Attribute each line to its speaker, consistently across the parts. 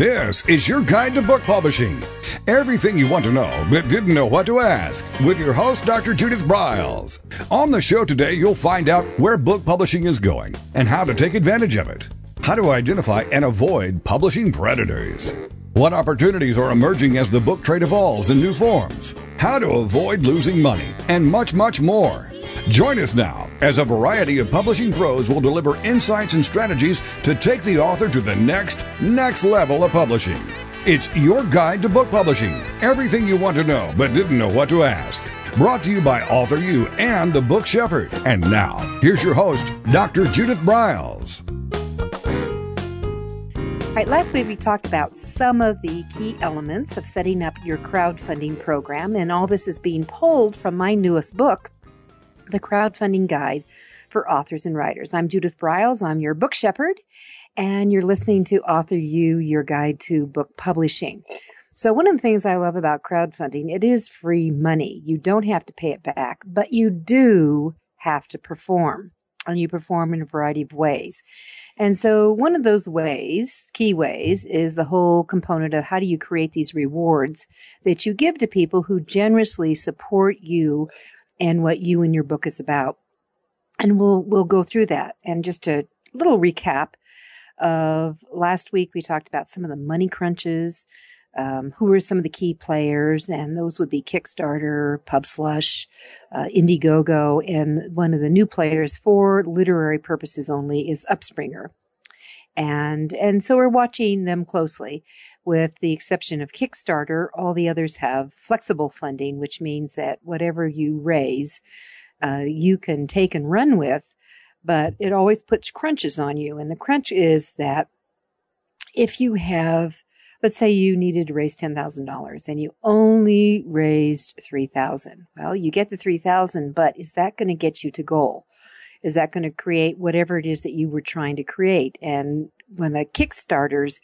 Speaker 1: This is your guide to book publishing. Everything you want to know but didn't know what to ask with your host, Dr. Judith Briles. On the show today, you'll find out where book publishing is going and how to take advantage of it. How to identify and avoid publishing predators. What opportunities are emerging as the book trade evolves in new forms. How to avoid losing money and much, much more. Join us now as a variety of publishing pros will deliver insights and strategies to take the author to the next level of publishing. It's your guide to book publishing. Everything you want to know but didn't know what to ask. Brought to you by AuthorU and the Book Shepherd. And now, here's your host, Dr. Judith Briles.
Speaker 2: All right, last week we talked about some of the key elements of setting up your crowdfunding program, and all this is being pulled from my newest book, The Crowdfunding Guide for Authors and Writers. I'm Judith Briles. I'm your book shepherd, and you're listening to AuthorU, your guide to book publishing. So one of the things I love about crowdfunding, it is free money. You don't have to pay it back, but you do have to perform, and you perform in a variety of ways. And so one of those ways, key ways, is the whole component of how do you create these rewards that you give to people who generously support you and what you and your book is about. And we'll go through that. And just a little recap of last week, we talked about some of the money crunches, who were some of the key players, and those would be Kickstarter, PubSlush, Indiegogo, and one of the new players for literary purposes only is Upspringer. And so we're watching them closely. With the exception of Kickstarter, all the others have flexible funding, which means that whatever you raise, you can take and run with, but it always puts crunches on you. And the crunch is that if you have, let's say you needed to raise $10,000 and you only raised $3,000. Well, you get the $3,000, but is that going to get you to goal? Is that going to create whatever it is that you were trying to create? And when a Kickstarter's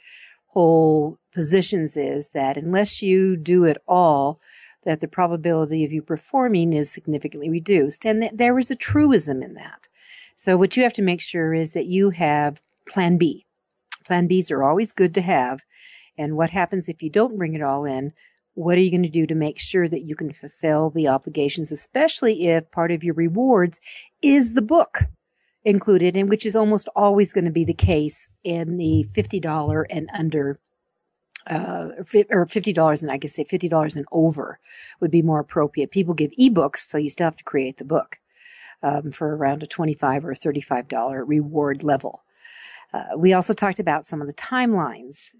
Speaker 2: whole positions is that unless you do it all, that the probability of you performing is significantly reduced. And there is a truism in that. So what you have to make sure is that you have Plan B. Plan Bs are always good to have. And what happens if you don't bring it all in? What are you going to do to make sure that you can fulfill the obligations, especially if part of your rewards is the book included, and which is almost always going to be the case in the $50 and under, or $50, and I guess say $50 and over would be more appropriate. People give ebooks, so you still have to create the book for around a $25 or $35 reward level. We also talked about some of the timelines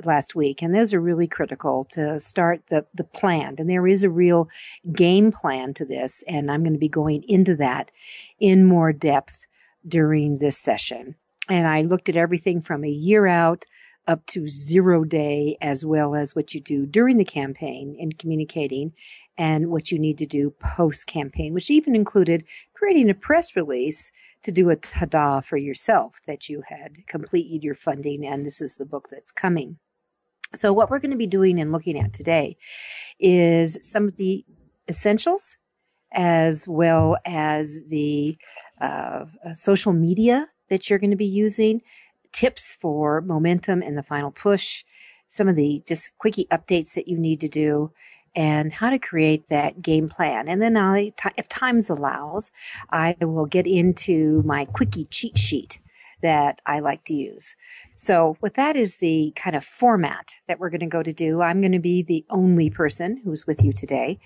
Speaker 2: last week, and those are really critical to start the plan. And there is a real game plan to this, and I'm going to be going into that in more depth during this session. And I looked at everything from a year out up to 0 day, as well as what you do during the campaign in communicating and what you need to do post-campaign, which even included creating a press release to do a ta-da for yourself that you had completed your funding and this is the book that's coming. So what we're going to be doing and looking at today is some of the essentials as well as the social media that you're going to be using, tips for momentum and the final push, some of the just quickie updates that you need to do, and how to create that game plan. And then if time allows, I will get into my quickie cheat sheet that I like to use. So with that is the kind of format that we're going to go to do. I'm going to be the only person who's with you today.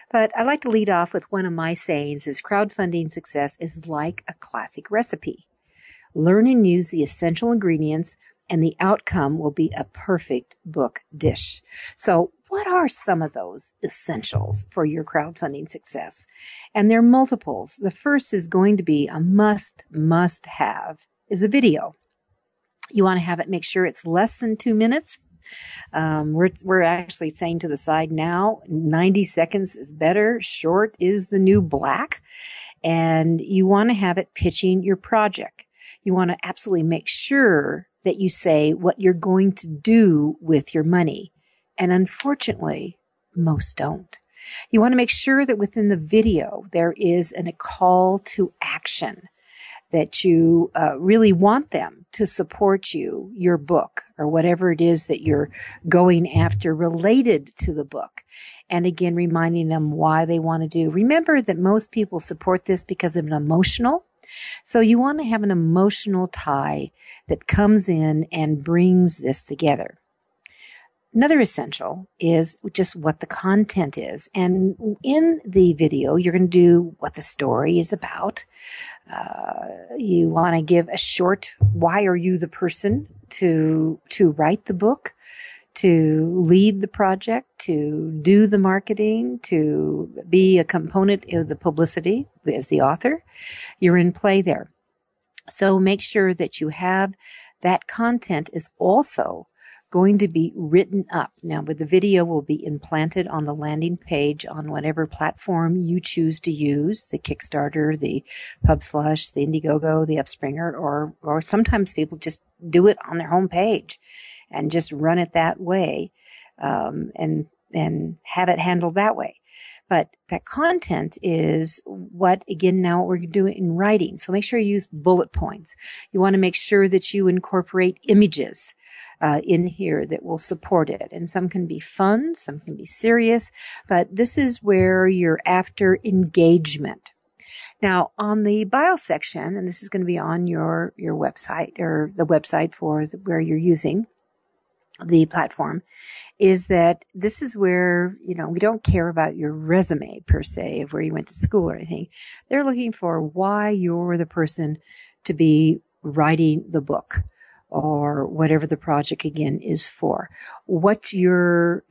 Speaker 2: But I like to lead off with one of my sayings is crowdfunding success is like a classic recipe. Learn and use the essential ingredients and the outcome will be a perfect book dish. So what are some of those essentials for your crowdfunding success? And there are multiples. The first is going to be a must have is a video. You want to have it, make sure it's less than 2 minutes. We're actually saying to the side now, 90 seconds is better. Short is the new black. And you want to have it pitching your project. You want to absolutely make sure that you say what you're going to do with your money. And unfortunately, most don't. You want to make sure that within the video, there is a call to action. that you really want them to support your book, or whatever it is that you're going after related to the book. And again, reminding them why they want to do. Remember that most people support this because of an emotional. So you want to have an emotional tie that comes in and brings this together. Another essential is just what the content is. And in the video, you're going to do what the story is about. You want to give a short, why are you the person to write the book, to lead the project, to do the marketing, to be a component of the publicity as the author. You're in play there. So make sure that you have that content is also going to be written up. Now, the video will be implanted on the landing page on whatever platform you choose to use, the Kickstarter, the PubSlush, the Indiegogo, the Upspringer, or sometimes people just do it on their home page and just run it that way, and have it handled that way. But that content is what we're doing in writing. So make sure you use bullet points. You want to make sure that you incorporate images in here that will support it. And some can be fun, some can be serious, but this is where you're after engagement. Now, on the bio section, and this is going to be on your website, or the website for where you're using the platform, is that this is where, we don't care about your resume per se of where you went to school or anything. They're looking for why you're the person to be writing the book, or whatever the project again is for. What's your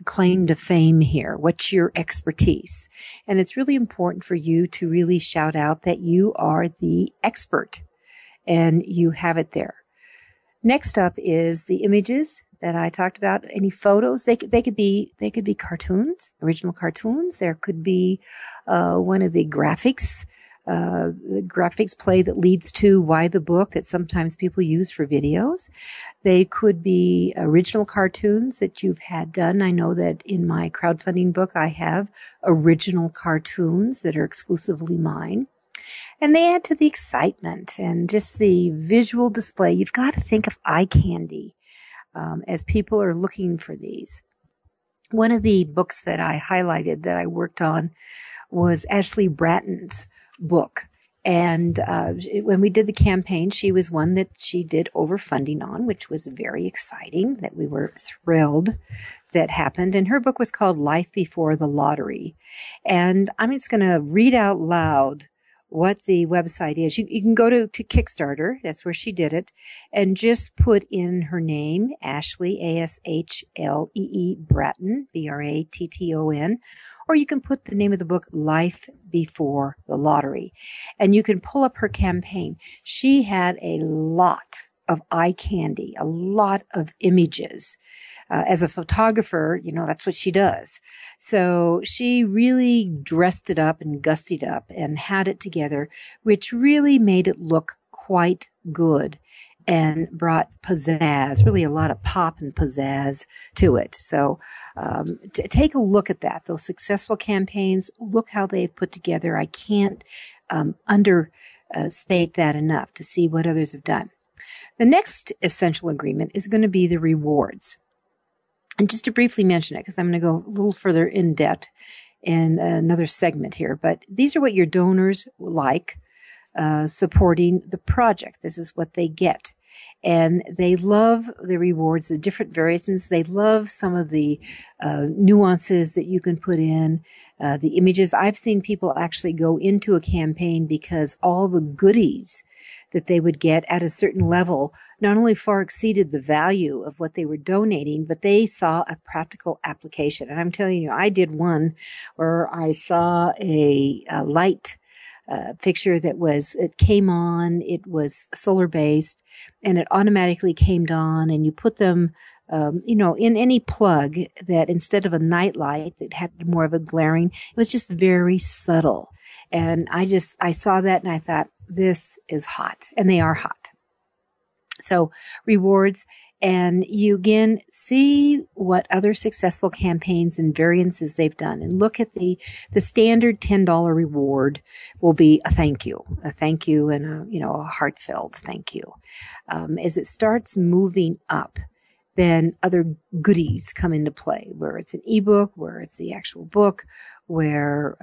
Speaker 2: claim to fame here? What's your expertise? And it's really important for you to really shout out that you are the expert and you have it there. Next up is the images that I talked about. Any photos? They could be cartoons, original cartoons. There could be one of the graphics play that leads to why the book that sometimes people use for videos. They could be original cartoons that you've had done. I know that in my crowdfunding book, I have original cartoons that are exclusively mine. And they add to the excitement and just the visual display. You've got to think of eye candy as people are looking for these. One of the books that I highlighted that I worked on was Ashley Bratton's book. And when we did the campaign, she was one that she did overfunding on, which was very exciting, that we were thrilled that happened. And her book was called Life Before the Lottery. And I'm just going to read out loud what the website is. You can go to Kickstarter. That's where she did it. And just put in her name, Ashley, Ashlee Bratton, Bratton. Or you can put the name of the book, Life Before the Lottery. And you can pull up her campaign. She had a lot of eye candy, a lot of images. As a photographer, that's what she does. So she really dressed it up and gussied up and had it together, which really made it look quite good and brought pizzazz, really a lot of pop and pizzazz to it. So take a look at that. Those successful campaigns, look how they've put together. I can't understate that enough to see what others have done. The next essential agreement is going to be the rewards. And just to briefly mention it, because I'm going to go a little further in depth in another segment here, but these are what your donors like supporting the project. This is what they get. And they love the rewards, the different variations. They love some of the nuances that you can put in, the images. I've seen people actually go into a campaign because all the goodies that they would get at a certain level not only far exceeded the value of what they were donating, but they saw a practical application. And I'm telling you, I did one where I saw a light fixture it came on, it was solar based, and it automatically came on, and you put them in any plug that instead of a night light that had more of a glaring, it was just very subtle. And I saw that and I thought, this is hot. And they are hot. So rewards, and you again see what other successful campaigns and variances they've done, and look at the standard $10 reward will be a thank you and a heartfelt thank you. As it starts moving up, then other goodies come into play, where it's an ebook, where it's the actual book, where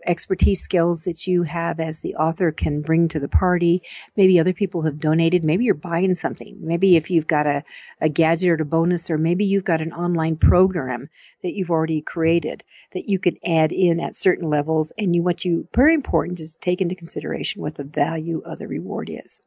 Speaker 2: expertise skills that you have as the author can bring to the party. Maybe other people have donated. Maybe you're buying something. Maybe if you've got a gadget or a bonus, or maybe you've got an online program that you've already created that you could add in at certain levels. And very important is take into consideration what the value of the reward is.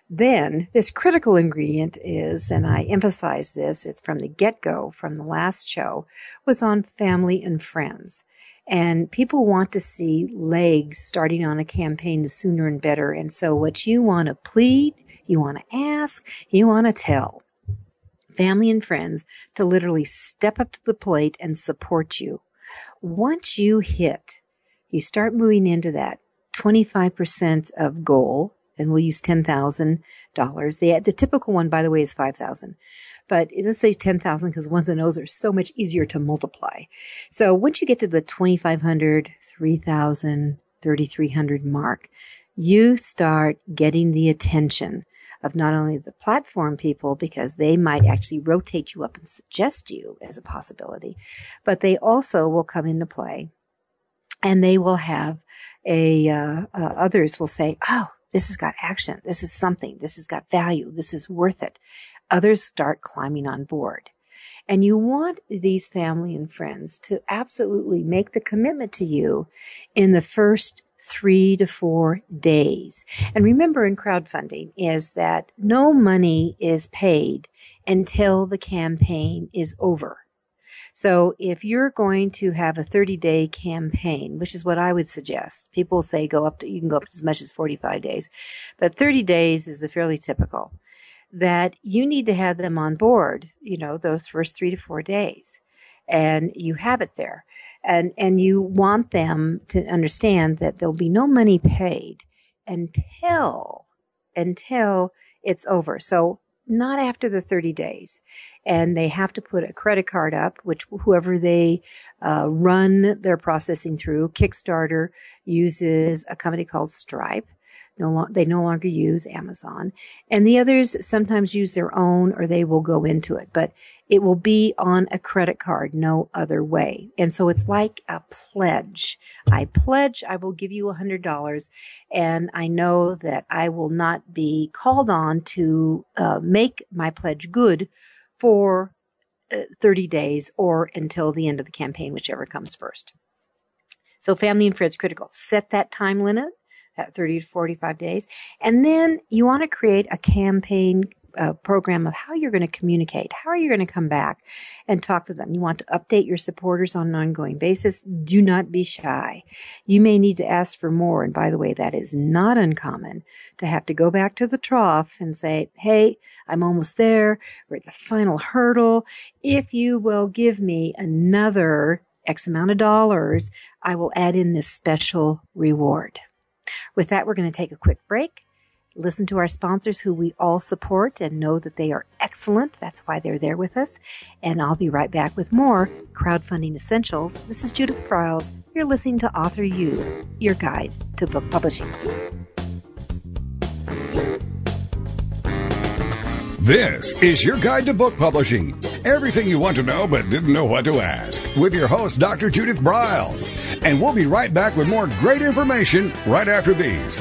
Speaker 2: Then this critical ingredient is, and I emphasize this, it's from the get-go, from the last show, was on family and friends. And people want to see legs starting on a campaign the sooner and better. And so what you want to plead, you want to ask, you want to tell family and friends to literally step up to the plate and support you. Once you start moving into that 25% of goal, and we'll use $10,000. The typical one, by the way, is $5,000. But let's say $10,000 because ones and O's are so much easier to multiply. So once you get to the $2,500, $3,000, $3,300 mark, you start getting the attention of not only the platform people, because they might actually rotate you up and suggest you as a possibility, but they also will come into play, and they will have others will say, oh, this has got action. This is something. This has got value. This is worth it. Others start climbing on board. And you want these family and friends to absolutely make the commitment to you in the first 3 to 4 days. And remember, in crowdfunding is that no money is paid until the campaign is over. So if you're going to have a 30-day campaign, which is what I would suggest, people say you can go up to as much as 45 days, but 30 days is the fairly typical, that you need to have them on board, those first 3 to 4 days, and you have it there. And you want them to understand that there'll be no money paid until it's over. So not after the 30 days. And they have to put a credit card up, which whoever they run their processing through. Kickstarter uses a company called Stripe. They no longer use Amazon. And the others sometimes use their own, or they will go into it. But it will be on a credit card, no other way. And so it's like a pledge. I pledge I will give you $100, and I know that I will not be called on to make my pledge good for 30 days or until the end of the campaign, whichever comes first. So family and friends critical. Set that time limit at 30 to 45 days. And then you want to create a campaign program of how you're going to communicate. How are you going to come back and talk to them? You want to update your supporters on an ongoing basis. Do not be shy. You may need to ask for more. And by the way, that is not uncommon to have to go back to the trough and say, hey, I'm almost there. We're at the final hurdle. If you will give me another X amount of dollars, I will add in this special reward. With that, we're going to take a quick break, listen to our sponsors who we all support and know that they are excellent. That's why they're there with us. And I'll be right back with more Crowdfunding Essentials. This is Judith Briles. You're listening to AuthorU, your guide to book publishing.
Speaker 1: This is your guide to book publishing. Everything you want to know but didn't know what to ask. With your host, Dr. Judith Briles. And we'll be right back with more great information right after these.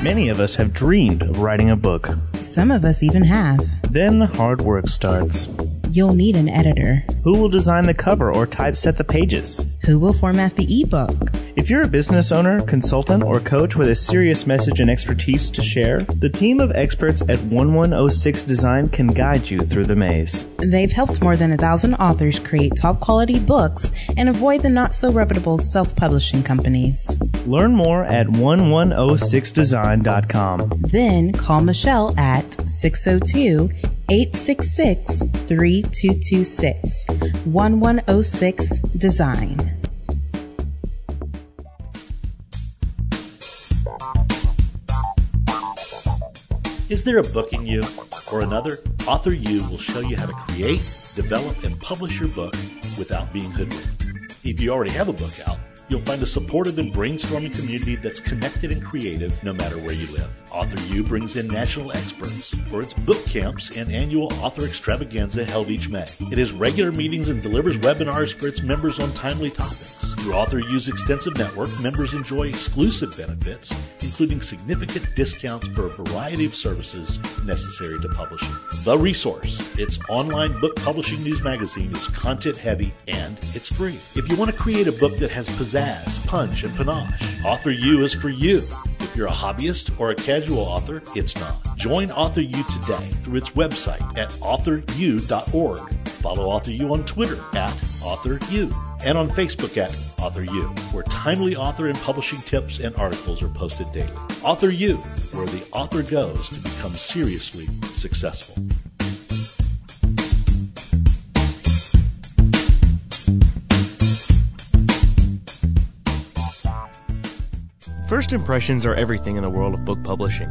Speaker 3: Many of us have dreamed of writing a book.
Speaker 4: Some of us even have.
Speaker 3: Then the hard work starts.
Speaker 4: You'll need an editor.
Speaker 3: Who will design the cover or typeset the pages?
Speaker 4: Who will format the ebook?
Speaker 3: If you're a business owner, consultant, or coach with a serious message and expertise to share, the team of experts at 1106 Design can guide you through the maze.
Speaker 4: They've helped more than 1,000 authors create top-quality books and avoid the not-so-reputable self-publishing companies.
Speaker 3: Learn more at 1106design.com.
Speaker 4: Then call Michelle at 602-866-3226. 1106 Design.
Speaker 5: Is there a book in you or another? AuthorU will show you how to create, develop, and publish your book without being hoodwinked. If you already have a book out, you'll find a supportive and brainstorming community that's connected and creative no matter where you live. AuthorU brings in national experts for its book camps and annual author extravaganza held each May. It has regular meetings and delivers webinars for its members on timely topics. Through AuthorU's extensive network, members enjoy exclusive benefits, including significant discounts for a variety of services necessary to publishing. The Resource, its online book publishing news magazine, is content-heavy and it's free. If you want to create a book that has pizzazz, punch, and panache, AuthorU is for you. If you're a hobbyist or a casual author, it's not. Join AuthorU today through its website at AuthorU.org. Follow AuthorU on Twitter at AuthorU and on Facebook at AuthorU, where timely author and publishing tips and articles are posted daily. AuthorU, where the author goes to become seriously successful.
Speaker 3: First impressions are everything in the world of book publishing.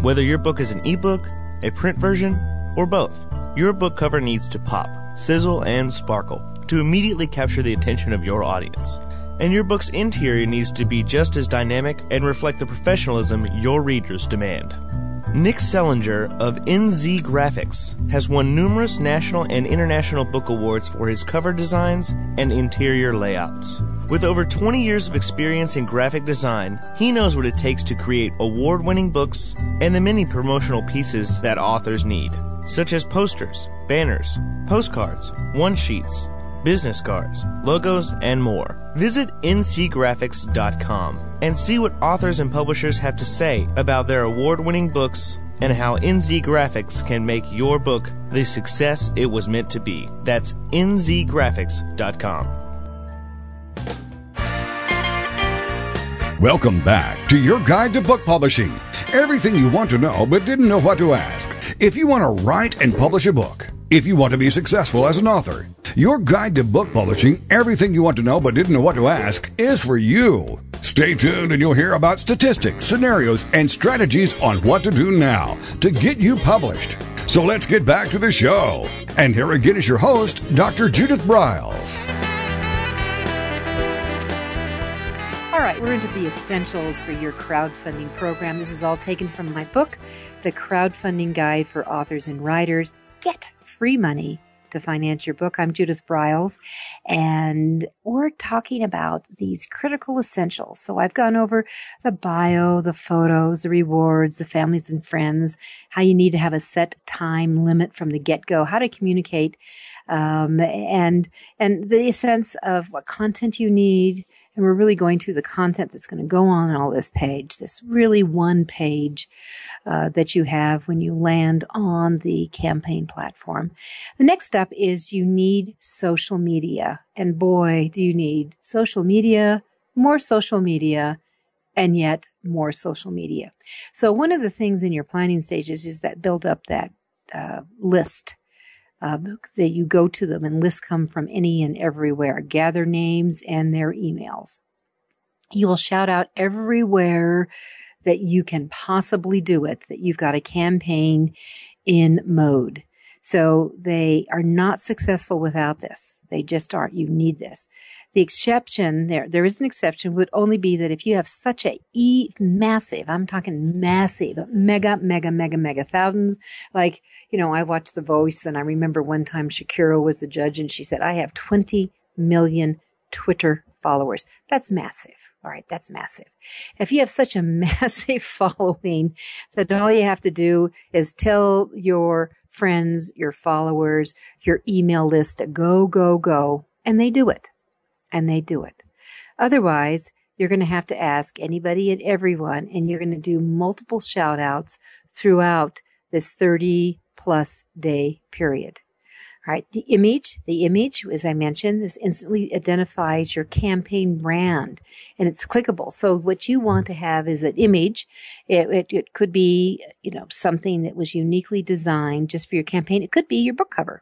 Speaker 3: Whether your book is an ebook, a print version, or both, your book cover needs to pop, sizzle, and sparkle to immediately capture the attention of your audience. And your book's interior needs to be just as dynamic and reflect the professionalism your readers demand. Nick Sellinger of NZ Graphics has won numerous national and international book awards for his cover designs and interior layouts. With over 20 years of experience in graphic design, he knows what it takes to create award-winning books and the many promotional pieces that authors need, such as posters, banners, postcards, one-sheets, business cards, logos, and more. Visit ncgraphics.com and see what authors and publishers have to say about their award-winning books and how NZ Graphics can make your book the success it was meant to be. That's nzgraphics.com.
Speaker 1: Welcome back to your guide to book publishing. Everything you want to know but didn't know what to ask. If you want to write and publish a book, if you want to be successful as an author, your guide to book publishing, everything you want to know but didn't know what to ask, is for you. Stay tuned and you'll hear about statistics, scenarios, and strategies on what to do now to get you published. So let's get back to the show. And here again is your host, Dr. Judith Briles.
Speaker 2: All right, we're into the essentials for your crowdfunding program. This is all taken from my book, The Crowdfunding Guide for Authors and Writers. Get free money to finance your book. I'm Judith Briles, and we're talking about these critical essentials. So I've gone over the bio, the photos, the rewards, the families and friends, how you need to have a set time limit from the get-go, how to communicate, and the sense of what content you need. And we're really going through the content that's going to go on all this page, this really one page that you have when you land on the campaign platform. The next step is you need social media. And boy, do you need social media, and yet more social media. So one of the things in your planning stages is that build up that list. That you go to them, and lists come from any and everywhere. Gather names and their emails. You will shout out everywhere that you can possibly do it, that you've got a campaign in mode. So they are not successful without this. They just aren't. You need this. The exception, there is an exception, would only be that if you have such a massive, I'm talking massive, mega, thousands. Like, I watched The Voice, and I remember one time Shakira was the judge, and she said, I have 20 million Twitter followers. That's massive. All right, that's massive. If you have such a massive following that all you have to do is tell your friends, your followers, your email list to go, and they do it. Otherwise, you're going to have to ask anybody and everyone, and you're going to do multiple shout outs throughout this 30-plus day period. All right. The image, as I mentioned, this instantly identifies your campaign brand, and it's clickable. So what you want to have is an image. It could be, something that was uniquely designed just for your campaign. It could be your book cover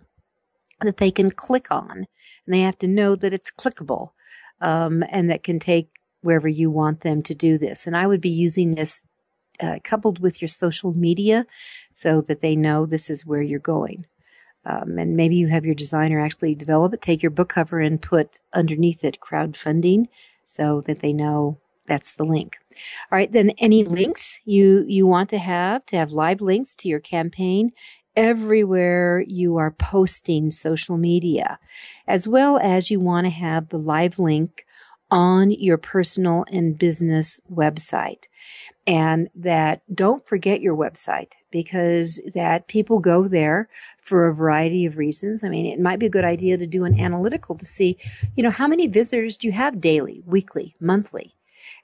Speaker 2: that they can click on, and they have to know that it's clickable, and that can take wherever you want them to do this. And I would be using this coupled with your social media so that they know this is where you're going. And maybe you have your designer actually develop it, take your book cover and put underneath it crowdfunding so that they know that's the link. All right, then any links you want to have live links to your campaign everywhere you are posting social media, as well as you want to have the live link on your personal and business website. And that don't forget your website, because that people go there for a variety of reasons. I mean, it might be a good idea to do an analytical to see, how many visitors do you have daily, weekly, monthly?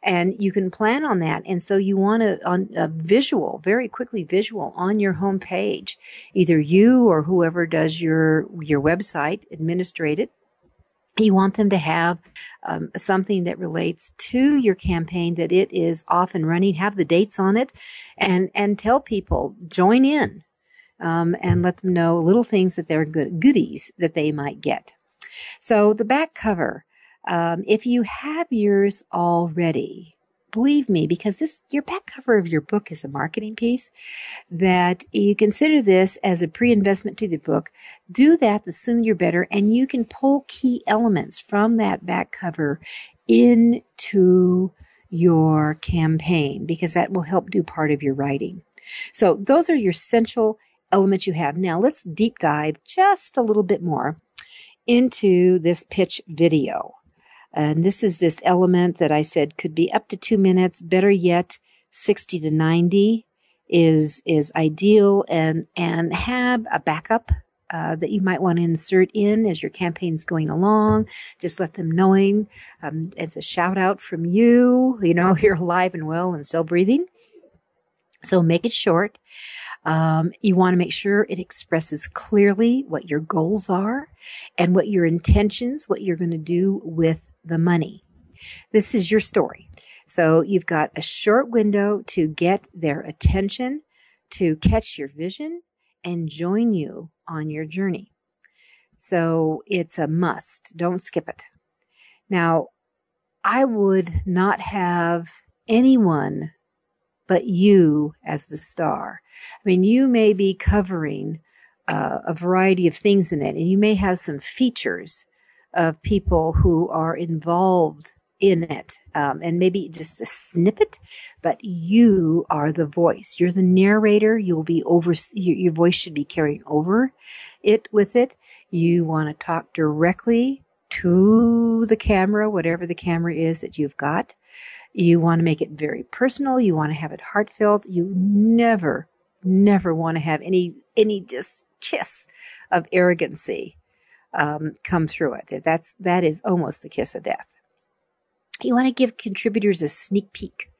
Speaker 2: And you can plan on that. And so you want a visual, very quickly visual on your home page. Either you or whoever does your website, administrate it. You want them to have something that relates to your campaign, that it is off and running, have the dates on it, and tell people, join in, and let them know little things that they're goodies that they might get. So the back cover, if you have yours already, believe me, because your back cover of your book is a marketing piece, that you consider this as a pre-investment to the book. Do that, the sooner you're better, and you can pull key elements from that back cover into your campaign, because that will help do part of your writing. So those are your essential elements you have. Now let's deep dive just a little bit more into this pitch video. And this is this element that I said could be up to 2 minutes. Better yet, 60 to 90 is ideal, and have a backup that you might want to insert in as your campaign's going along. Just let them knowing it's a shout out from you. You're alive and well and still breathing. So make it short. You want to make sure it expresses clearly what your goals are and what your intentions, what you're going to do with the money. This is your story. So you've got a short window to get their attention, to catch your vision, and join you on your journey. So it's a must. Don't skip it. Now, I would not have anyone but you as the star. I mean, you may be covering a variety of things in it, and you may have some features of people who are involved in it, and maybe just a snippet, but you are the voice. You're the narrator. You'll be your voice should be carrying over it with it. You want to talk directly to the camera, whatever the camera is that you've got. You want to make it very personal. You want to have it heartfelt. You never want to have any just kiss of arrogancy come through it. That is almost the kiss of death. You want to give contributors a sneak peek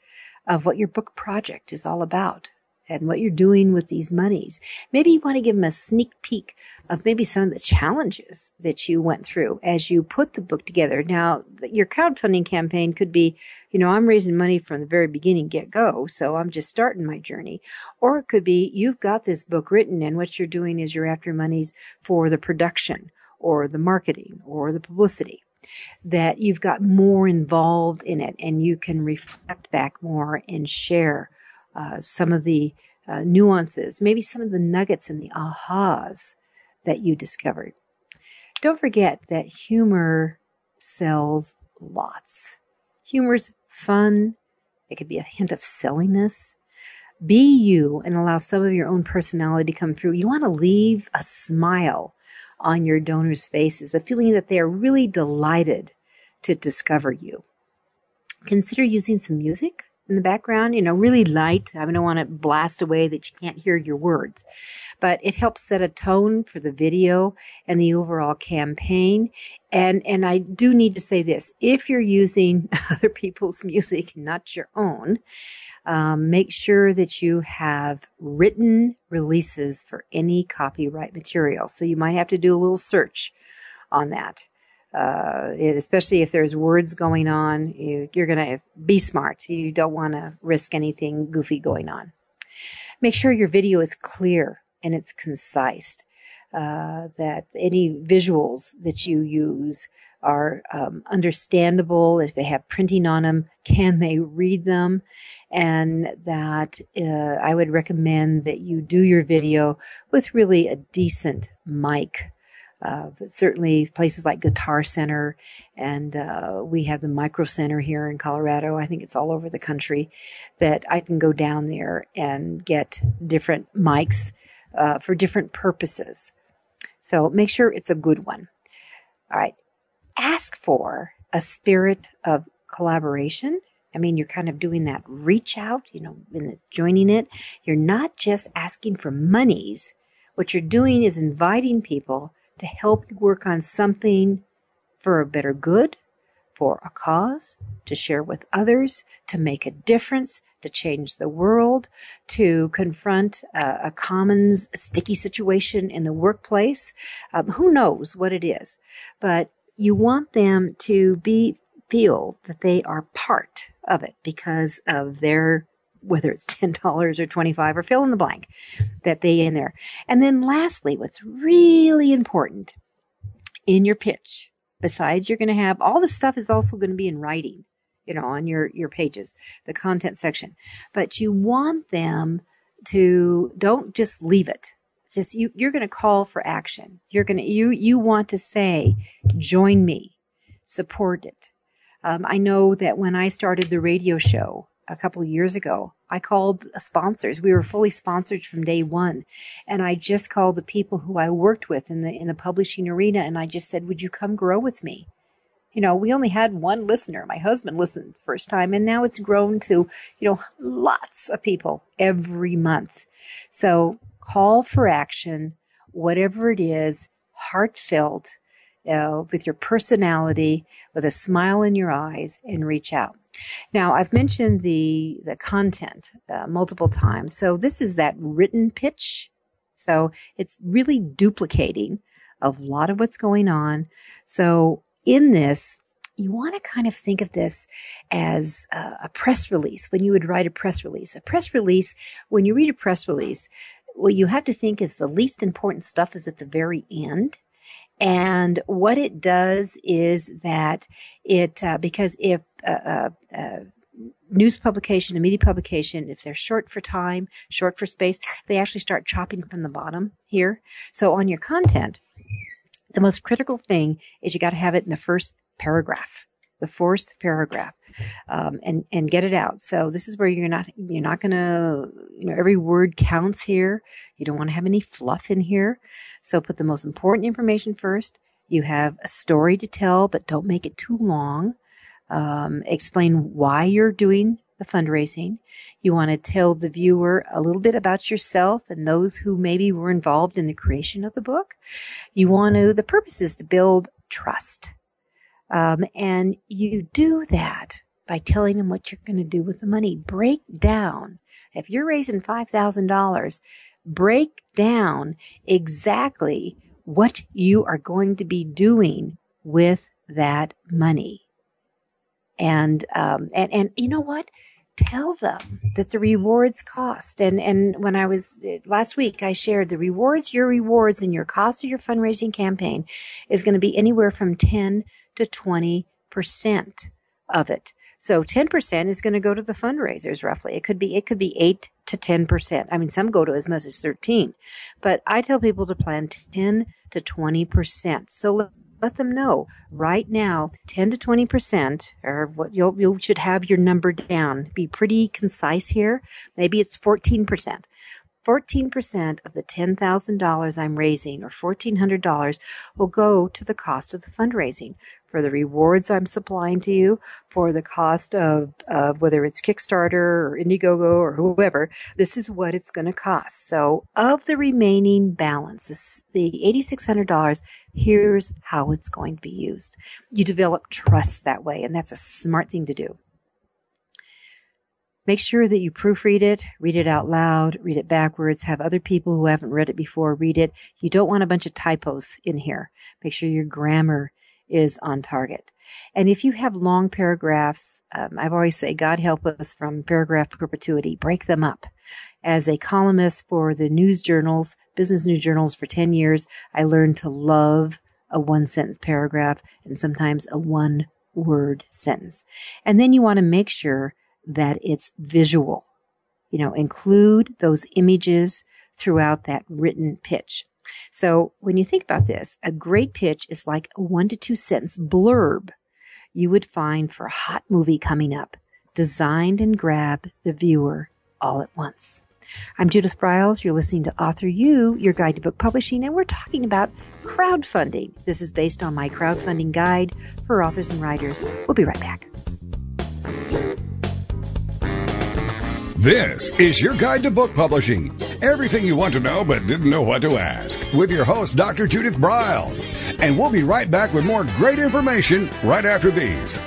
Speaker 2: of what your book project is all about and what you're doing with these monies. Maybe you want to give them a sneak peek of maybe some of the challenges that you went through as you put the book together. Now, your crowdfunding campaign could be, I'm raising money from the very beginning, get-go, so I'm just starting my journey. Or it could be you've got this book written, and what you're doing is you're after monies for the production or the marketing or the publicity, that you've got more involved in it, and you can reflect back more and share some of the nuances, maybe some of the nuggets and the ahas that you discovered. Don't forget that humor sells lots. Humor's fun. It could be a hint of silliness. Be you and allow some of your own personality to come through. You want to leave a smile on your donors' faces, a feeling that they are really delighted to discover you. Consider using some music in the background, really light. I don't want to blast away that you can't hear your words, but it helps set a tone for the video and the overall campaign. And I do need to say this: if you're using other people's music, not your own, make sure that you have written releases for any copyright material. So you might have to do a little search on that. Especially if there's words going on, you're going to be smart. You don't want to risk anything goofy going on. Make sure your video is clear and it's concise, that any visuals that you use are understandable, if they have printing on them, can they read them? And that I would recommend that you do your video with really a decent mic. Certainly places like Guitar Center, and we have the Micro Center here in Colorado. I think it's all over the country that I can go down there and get different mics for different purposes. So make sure it's a good one. All right. Ask for a spirit of collaboration. I mean, you're kind of doing that reach out, in joining it. You're not just asking for monies. What you're doing is inviting people to help you work on something for a better good, for a cause, to share with others, to make a difference, to change the world, to confront a common sticky situation in the workplace. Who knows what it is? But you want them to feel that they are part of it because of their, whether it's $10 or $25 or fill in the blank, that they in there. And then lastly, what's really important in your pitch, besides you're going to have, all this stuff is also going to be in writing, on your pages, the content section. But you want them to, don't just leave it. Just you're going to call for action. You want to say, join me, support it. I know that when I started the radio show a couple of years ago, I called sponsors. We were fully sponsored from day one. And I just called the people who I worked with in the publishing arena. And I just said, would you come grow with me? We only had one listener. My husband listened the first time, and now it's grown to, lots of people every month. So call for action, whatever it is, heartfelt, with your personality, with a smile in your eyes, and reach out. Now, I've mentioned the content multiple times. So this is that written pitch. So it's really duplicating a lot of what's going on. So in this, you want to kind of think of this as a press release. When you would write a press release, when you read a press release, what you have to think is the least important stuff is at the very end. And what it does is that because if news publication, a media publication, if they're short for time, short for space, they actually start chopping from the bottom here. So on your content, the most critical thing is you got to have it in the first paragraph, the fourth paragraph, and get it out. So this is where you're not going to, every word counts here. You don't want to have any fluff in here. So put the most important information first. You have a story to tell, but don't make it too long. Explain why you're doing the fundraising. You want to tell the viewer a little bit about yourself and those who maybe were involved in the creation of the book. The purpose is to build trust. And you do that by telling them what you're going to do with the money. Break down. If you're raising $5,000, break down exactly what you are going to be doing with that money. And you know what? Tell them that the rewards cost. And when I was last week, I shared your rewards and your cost of your fundraising campaign is going to be anywhere from 10 to 20% of it. So 10% is going to go to the fundraisers roughly. It could be 8 to 10%. I mean, some go to as much as 13, but I tell people to plan 10 to 20%. So let them know right now, 10 to 20%, or what you should have your number down. Be pretty concise here. Maybe it's 14%. 14% of the $10,000 I'm raising, or $1,400, will go to the cost of the fundraising, for the rewards I'm supplying to you, for the cost of whether it's Kickstarter or Indiegogo or whoever. This is what it's going to cost. So of the remaining balance, the $8,600, here's how it's going to be used. You develop trust that way, and that's a smart thing to do. Make sure that you proofread it, read it out loud, read it backwards, have other people who haven't read it before read it. You don't want a bunch of typos in here. Make sure your grammar is on target. And if you have long paragraphs, I've always say, God help us from paragraph perpetuity. Break them up. As a columnist for the news journals, business news journals for 10 years, I learned to love a one-sentence paragraph, and sometimes a one-word sentence. And then you want to make sure that it's visual. Include those images throughout that written pitch. So when you think about this, a great pitch is like a 1 to 2 sentence blurb you would find for a hot movie coming up, designed and grab the viewer all at once. I'm Judith Briles. You're listening to AuthorU, your guide to book publishing, and we're talking about crowdfunding. This is based on my crowdfunding guide for authors and writers. We'll be right back.
Speaker 1: This is your guide to book publishing. Everything you want to know but didn't know what to ask. With your host, Dr. Judith Briles. And we'll be right back with more great information right after these.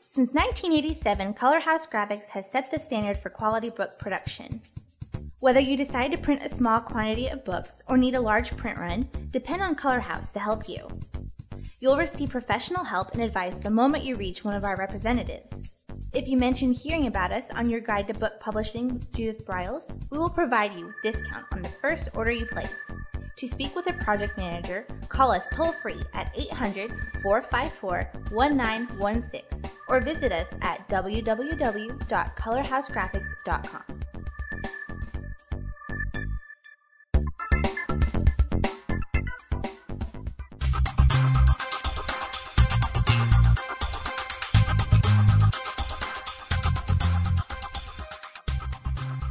Speaker 6: Since 1987, Color House Graphics has set the standard for quality book production. Whether you decide to print a small quantity of books or need a large print run, depend on Color House to help you. You'll receive professional help and advice the moment you reach one of our representatives. If you mention hearing about us on your guide to book publishing with Judith Briles, we will provide you a discount on the first order you place. To speak with a project manager, call us toll-free at 800-454-1916 or visit us at www.colorhousegraphics.com.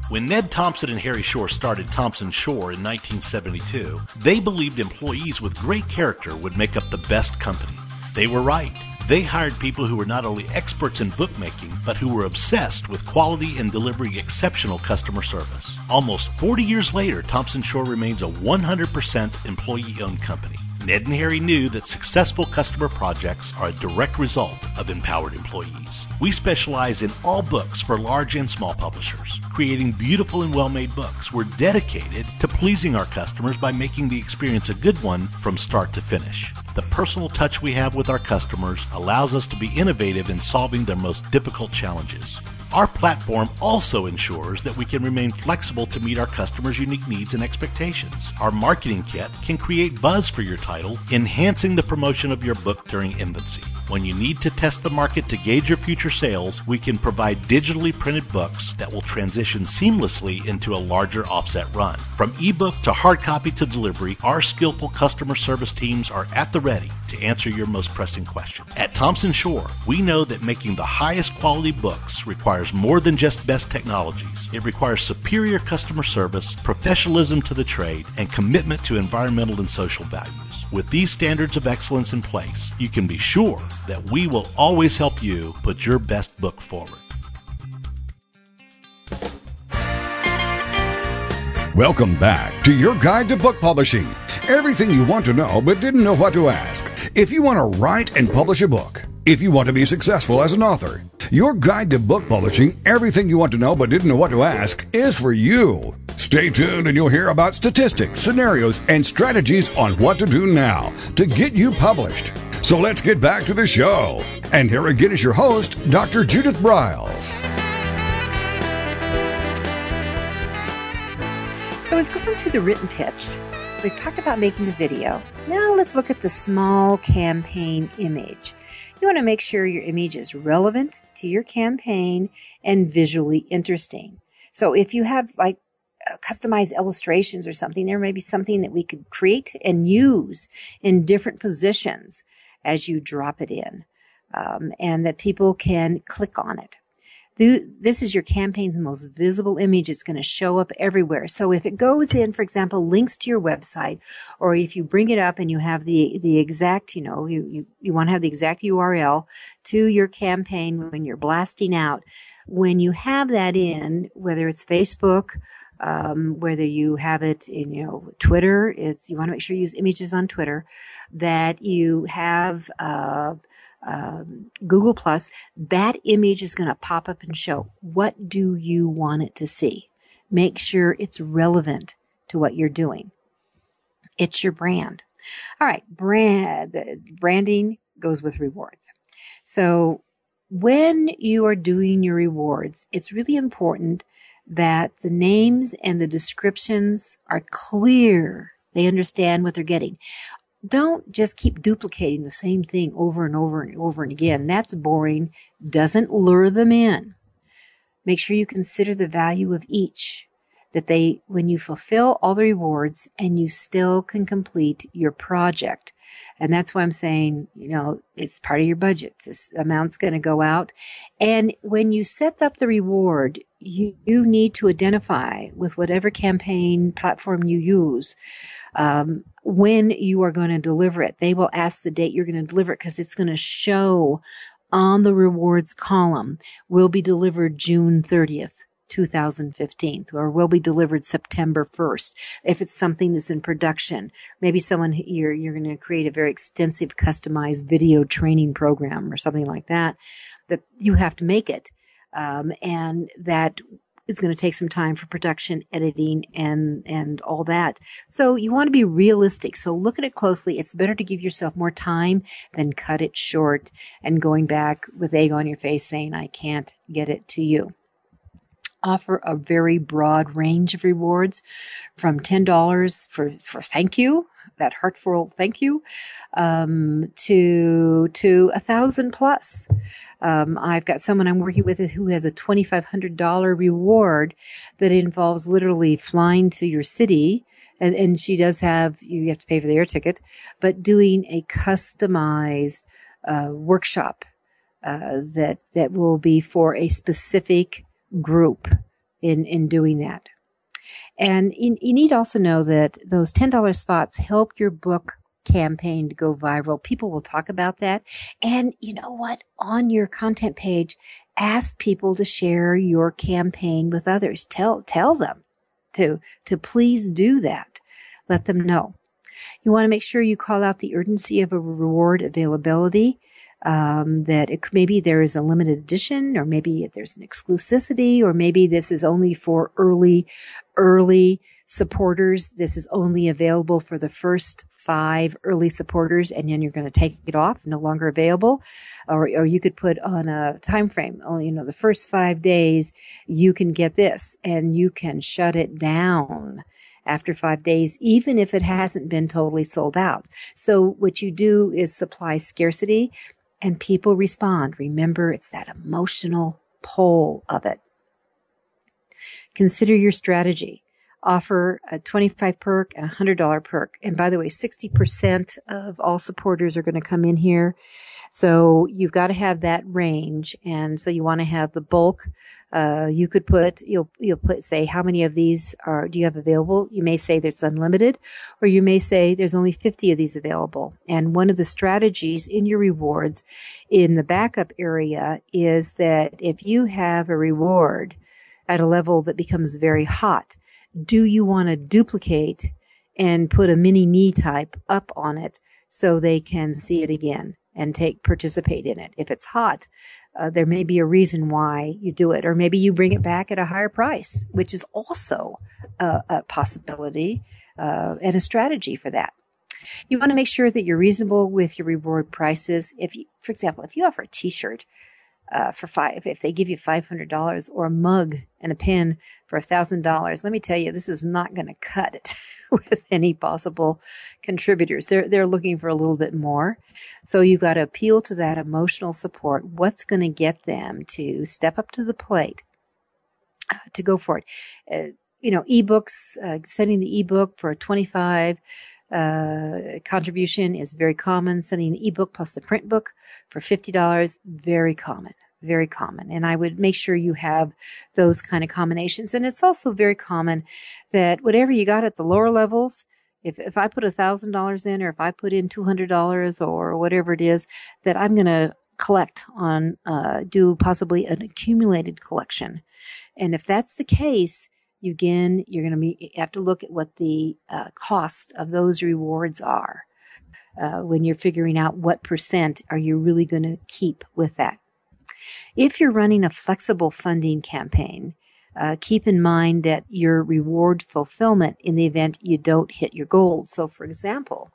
Speaker 5: When Ned Thompson and Harry Shore started Thompson Shore in 1972, they believed employees with great character would make up the best company. They were right. They hired people who were not only experts in bookmaking, but who were obsessed with quality and delivering exceptional customer service. Almost 40 years later, Thompson Shore remains a 100% employee-owned company. Ned and Harry knew that successful customer projects are a direct result of empowered employees. We specialize in all books for large and small publishers, creating beautiful and well-made books. We're dedicated to pleasing our customers by making the experience a good one from start to finish. The personal touch we have with our customers allows us to be innovative in solving their most difficult challenges. Our platform also ensures that we can remain flexible to meet our customers' unique needs and expectations. Our marketing kit can create buzz for your title, enhancing the promotion of your book during infancy. When you need to test the market to gauge your future sales, we can provide digitally printed books that will transition seamlessly into a larger offset run. From ebook to hard copy to delivery, our skillful customer service teams are at the ready to answer your most pressing question. At Thompson Shore, we know that making the highest quality books requires more than just best technologies. It requires superior customer service, professionalism to the trade, and commitment to environmental and social values. With these standards of excellence in place, you can be sure that we will always help you put your best book forward.
Speaker 1: Welcome back to your guide to book publishing. Everything you want to know but didn't know what to ask. If you want to write and publish a book, if you want to be successful as an author, your guide to book publishing, everything you want to know but didn't know what to ask, is for you. Stay tuned and you'll hear about statistics, scenarios, and strategies on what to do now to get you published. So let's get back to the show. And here again is your host, Dr. Judith Briles.
Speaker 2: So we've gone through the written pitch. We've talked about making the video. Now let's look at the small campaign image. You want to make sure your image is relevant to your campaign and visually interesting. So if you have like customized illustrations or something, there may be something that we could create and use in different positions as you drop it in, and that people can click on it. This is your campaign's most visible image. It's going to show up everywhere. So if it goes in, for example, links to your website, or if you bring it up and you have the exact, you want to have the exact URL to your campaign when you're blasting out, when you have that in, whether it's Facebook, whether you have it in, Twitter, you want to make sure you use images on Twitter, that you have, Google Plus, that image is going to pop up and show what do you want it to see. Make sure it's relevant to what you're doing. It's your brand. All right, branding goes with rewards. So when you are doing your rewards, it's really important that the names and the descriptions are clear They understand what they're getting. Don't just keep duplicating the same thing over and over and over and again. That's boring. Doesn't lure them in. Make sure you consider the value of each, that when you fulfill all the rewards and you still can complete your project. And that's why I'm saying, it's part of your budget. This amount's going to go out. And when you set up the reward, you need to identify with whatever campaign platform you use, when you are going to deliver it. They will ask the date you're going to deliver it because it's going to show on the rewards column, will be delivered June 30th. 2015, or will be delivered September 1st. If it's something that's in production, maybe you're going to create a very extensive customized video training program or something like that you have to make it. And that is going to take some time for production, editing, and all that. So you want to be realistic. So look at it closely. It's better to give yourself more time than cut it short and going back with egg on your face saying, I can't get it to you. Offer a very broad range of rewards from $10 for thank you, that heartfelt thank you, to $1,000 plus. I've got someone I'm working with who has a $2,500 reward that involves literally flying to your city. And she does you have to pay for the air ticket, but doing a customized workshop that will be for a specific group in doing that. And you need to also know that those $10 spots help your book campaign to go viral. People will talk about that. And you know what? On your content page, ask people to share your campaign with others. Tell them to please do that. Let them know. You want to make sure you call out the urgency of a reward availability. That maybe there is a limited edition, or maybe there's an exclusivity, or maybe this is only for early supporters. This is only available for the first 5 early supporters, and then you're going to take it off, no longer available. Or you could put on a time frame, the first 5 days you can get this, and you can shut it down after 5 days, even if it hasn't been totally sold out. So what you do is supply scarcity. And people respond. Remember, it's that emotional pull of it. Consider your strategy. Offer a $25 perk and a $100 perk. And by the way, 60% of all supporters are going to come in here. So you've got to have that range. And so you want to have the bulk. You could you'll say, how many of these do you have available? You may say there's unlimited, or you may say there's only 50 of these available. And one of the strategies in your rewards in the backup area is that if you have a reward at a level that becomes very hot, do you want to duplicate and put a mini me type up on it so they can see it again and participate in it? If it's hot, there may be a reason why you do it, or maybe you bring it back at a higher price, which is also a possibility and a strategy for that. You want to make sure that you're reasonable with your reward prices. For example, if you offer a T-shirt if they give you $500, or a mug and a pen for $1,000, let me tell you, this is not going to cut it with any possible contributors. They're looking for a little bit more. So you've got to appeal to that emotional support. What's going to get them to step up to the plate to go for it? Ebooks, sending the ebook for a $25 contribution is very common. Sending an ebook plus the print book for $50, very common. Very common. And I would make sure you have those kind of combinations. And it's also very common that whatever you got at the lower levels, if I put $1,000 in, or if I put in $200 or whatever it is, that I'm going to collect on, do possibly an accumulated collection. And if that's the case, you're going to have to look at what the cost of those rewards are when you're figuring out what percent are you really going to keep with that. If you're running a flexible funding campaign, keep in mind that your reward fulfillment in the event you don't hit your goals. So, for example,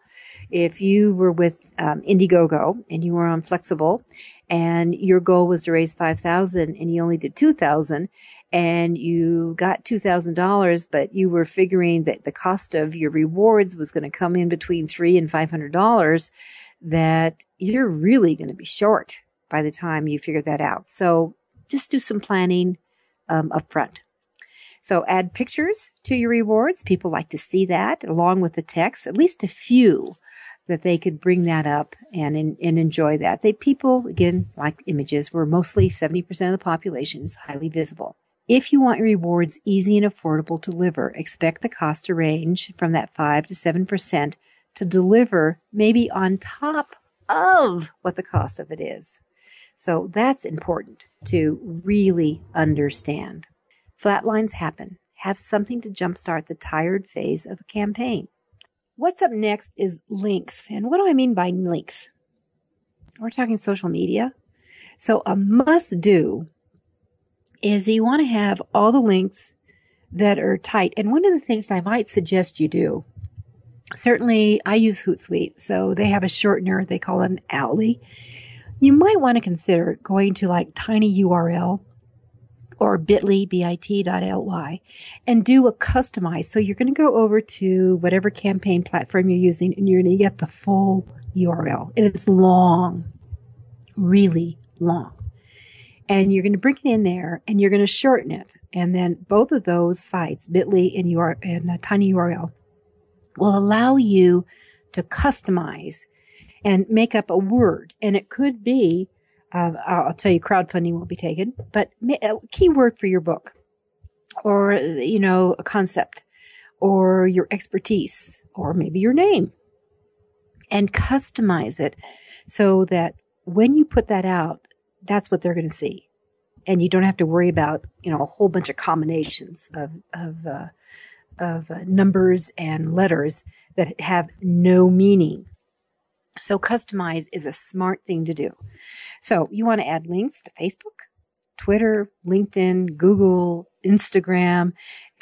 Speaker 2: if you were with Indiegogo and you were on Flexible and your goal was to raise $5,000 and you only did $2,000, and you got $2,000, but you were figuring that the cost of your rewards was going to come in between $300 and $500, that you're really going to be short by the time you figure that out. So just do some planning up front. So add pictures to your rewards. People like to see that along with the text, at least a few, that they could bring that up and enjoy that. People, again, like images. We're mostly 70% of the population is highly visible. If you want your rewards easy and affordable to deliver, expect the cost to range from that 5 to 7% to deliver, maybe on top of what the cost of it is. So that's important to really understand. Flatlines happen. Have something to jumpstart the tired phase of a campaign. What's up next is links. And what do I mean by links? We're talking social media. So a must-do is you want to have all the links that are tight. And one of the things I might suggest you do, certainly I use Hootsuite, so they have a shortener. They call it an Owly. You might want to consider going to like tinyURL or bit.ly, bit.ly, and do a customize. So you're going to go over to whatever campaign platform you're using, and you're going to get the full URL. And it's long, really long. And you're going to bring it in there, and you're going to shorten it. And then both of those sites, bit.ly and tinyURL, will allow you to customize and make up a word. And it could be, I'll tell you, crowdfunding won't be taken, but a keyword for your book, or, a concept, or your expertise, or maybe your name, and customize it so that when you put that out, that's what they're going to see. And you don't have to worry about, a whole bunch of combinations of numbers and letters that have no meaning. So customize is a smart thing to do. So you want to add links to Facebook, Twitter, LinkedIn, Google, Instagram,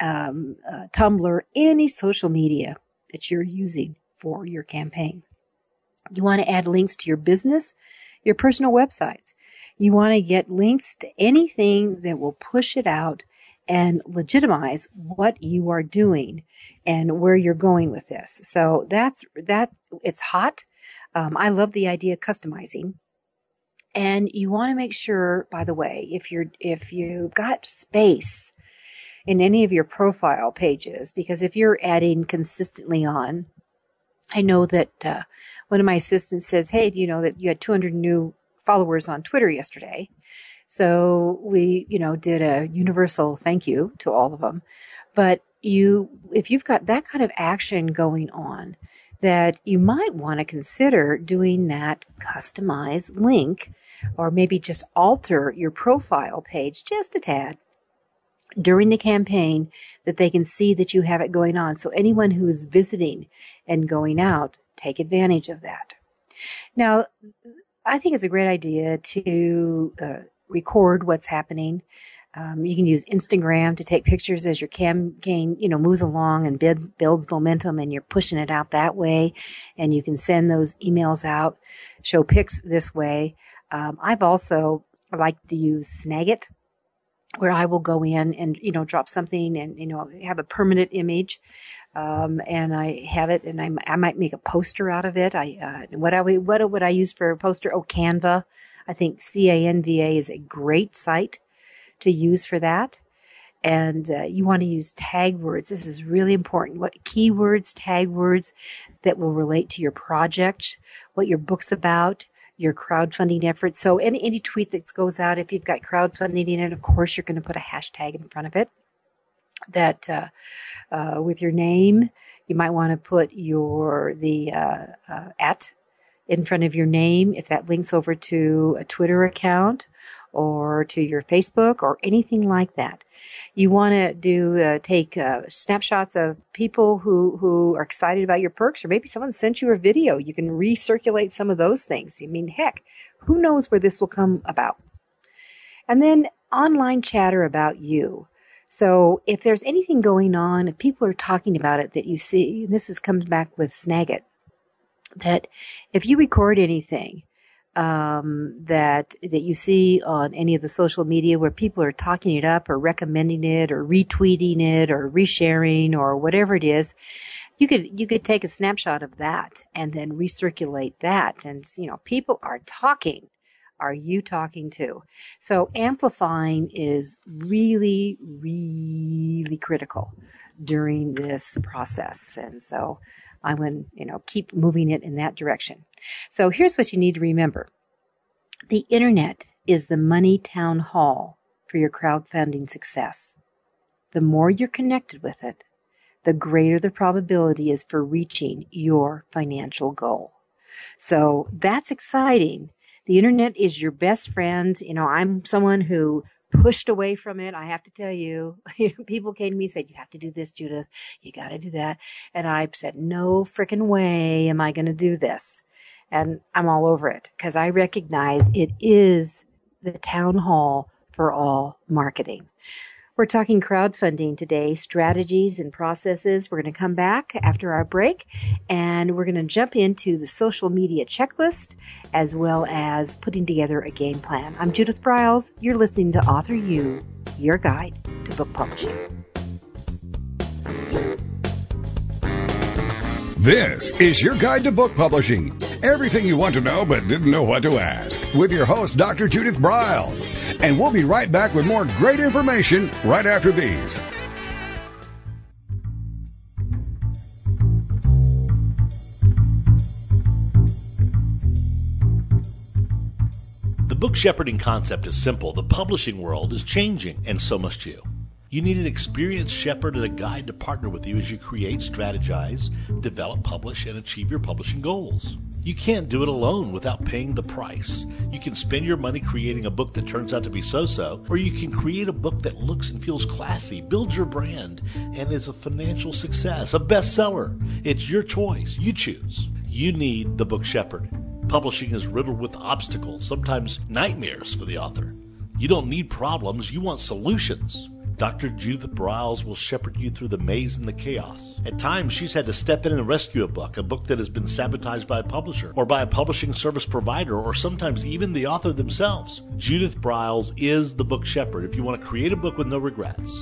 Speaker 2: Tumblr, any social media that you're using for your campaign. You want to add links to your business, your personal websites. You want to get links to anything that will push it out and legitimize what you are doing and where you're going with this. So it's hot. I love the idea of customizing. And you want to make sure, by the way, if you've got space in any of your profile pages, because if you're adding consistently on, I know that one of my assistants says, hey, do you know that you had 200 new followers on Twitter yesterday? So we, did a universal thank you to all of them. But if you've got that kind of action going on, that you might want to consider doing that customized link, or maybe just alter your profile page just a tad during the campaign, that they can see that you have it going on. So anyone who is visiting and going out, take advantage of that. Now, I think it's a great idea to record what's happening. You can use Instagram to take pictures as your campaign, moves along and builds momentum, and you're pushing it out that way. And you can send those emails out, show pics this way. I've also liked to use Snagit, where I will go in and, drop something and, have a permanent image. And I have it, and I might make a poster out of it. What would I use for a poster? Oh, Canva. I think Canva is a great site to use for that. And you want to use tag words. This is really important. What keywords, tag words that will relate to your project, what your book's about, your crowdfunding efforts. So any tweet that goes out, if you've got crowdfunding in it, of course, you're going to put a hashtag in front of it. That with your name, you might want to put the at in front of your name, if that links over to a Twitter account or to your Facebook or anything like that. You want to take snapshots of people who are excited about your perks, or maybe someone sent you a video. You can recirculate some of those things. I mean, heck, who knows where this will come about? And then online chatter about you. So if there's anything going on, if people are talking about it that you see, and this comes back with Snagit, that if you record anything, that you see on any of the social media where people are talking it up or recommending it or retweeting it or resharing or whatever it is, you could take a snapshot of that and then recirculate that. And, people are talking. Are you talking too? So amplifying is really, really critical during this process. And so I would, keep moving it in that direction. So here's what you need to remember. The internet is the money town hall for your crowdfunding success. The more you're connected with it, the greater the probability is for reaching your financial goal. So that's exciting. The internet is your best friend. I'm someone who pushed away from it. I have to tell you, people came to me and said, you have to do this, Judith. You got to do that. And I said, no frickin' way am I going to do this. And I'm all over it because I recognize it is the town hall for all marketing. We're talking crowdfunding today, strategies and processes. We're going to come back after our break, and we're going to jump into the social media checklist as well as putting together a game plan. I'm Judith Briles. You're listening to AuthorU, your guide to book publishing.
Speaker 1: This is your guide to book publishing. Everything you want to know but didn't know what to ask. With your host, Dr. Judith Briles. And we'll be right back with more great information right after these.
Speaker 5: The book shepherding concept is simple. The publishing world is changing, and so must you. You need an experienced shepherd and a guide to partner with you as you create, strategize, develop, publish, and achieve your publishing goals. You can't do it alone without paying the price. You can spend your money creating a book that turns out to be so-so, or you can create a book that looks and feels classy, builds your brand, and is a financial success, a bestseller. It's your choice. You choose. You need the book shepherd. Publishing is riddled with obstacles, sometimes nightmares for the author. You don't need problems. You want solutions. Dr. Judith Briles will shepherd you through the maze and the chaos. At times, she's had to step in and rescue a book that has been sabotaged by a publisher or by a publishing service provider or sometimes even the author themselves. Judith Briles is the book shepherd if you want to create a book with no regrets.